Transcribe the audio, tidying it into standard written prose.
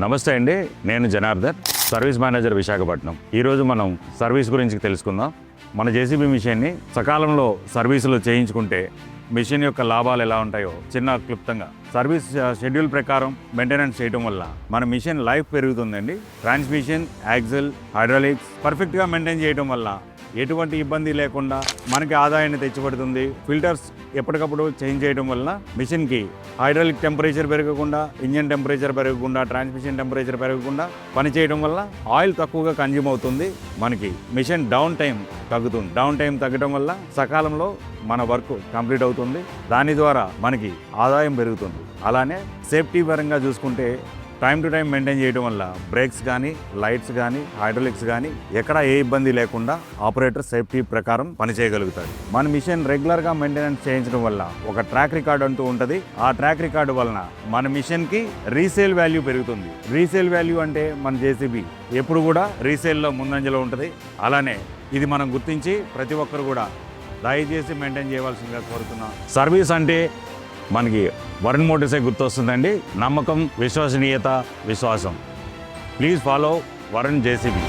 నమస్తే అండి, నేను జనార్దన్, సర్వీస్ మేనేజర్ విశాఖపట్నం. ఈరోజు మనం సర్వీస్ గురించి తెలుసుకుందాం. మన జేసీబీ మిషన్ని సకాలంలో సర్వీసులు చేయించుకుంటే మిషన్ యొక్క లాభాలు ఎలా ఉంటాయో చిన్న క్లుప్తంగా. సర్వీస్ షెడ్యూల్ ప్రకారం మెయింటెనెన్స్ చేయడం వల్ల మన మిషన్ లైఫ్ పెరుగుతుందండి. ట్రాన్స్మిషన్, యాక్సిల్, హైడ్రాలిక్స్ పర్ఫెక్ట్గా మెయింటైన్ చేయడం వల్ల ఎటువంటి ఇబ్బంది లేకుండా మనకి ఆదాయాన్ని తెచ్చిపెడుతుంది. ఫిల్టర్స్ ఎప్పటికప్పుడు చేంజ్ చేయడం వల్ల మిషన్కి హైడ్రాలిక్ టెంపరేచర్ పెరగకుండా, ఇంజన్ టెంపరేచర్ పెరగకుండా, ట్రాన్స్మిషన్ టెంపరేచర్ పెరగకుండా పనిచేయడం వల్ల ఆయిల్ తక్కువగా కన్జ్యూమ్ అవుతుంది. మనకి మిషన్ డౌన్ టైం తగ్గుతుంది. డౌన్ టైం తగ్గడం వల్ల సకాలంలో మన వర్క్ కంప్లీట్ అవుతుంది. దాని ద్వారా మనకి ఆదాయం పెరుగుతుంది. అలానే సేఫ్టీ పరంగా చూసుకుంటే టైం టు టైం మెయింటైన్ చేయడం వల్ల బ్రేక్స్ కానీ, లైట్స్ కానీ, హైడ్రాలిక్స్ కానీ ఎక్కడ ఏ ఇబ్బంది లేకుండా ఆపరేటర్ సేఫ్టీ ప్రకారం పనిచేయగలుగుతాడు. మన మిషన్ రెగ్యులర్గా మెయింటెనెన్స్ చేయించడం వల్ల ఒక ట్రాక్ రికార్డ్ అంటూ ఉంటుంది. ఆ ట్రాక్ రికార్డు వలన మన మిషన్కి రీసేల్ వాల్యూ పెరుగుతుంది. రీసేల్ వాల్యూ అంటే మన జేసీబీ ఎప్పుడు కూడా రీసేల్లో ముందంజలో ఉంటుంది. అలానే ఇది మనం గుర్తించి ప్రతి ఒక్కరు కూడా దయచేసి మెయింటైన్ చేయవలసిందిగా కోరుతున్నాం. సర్వీస్ అంటే మనకి వరుణ్ మోటార్సే గుర్తొస్తుందండి. నమ్మకం, విశ్వసనీయత, విశ్వాసం. Please follow Varun JCB.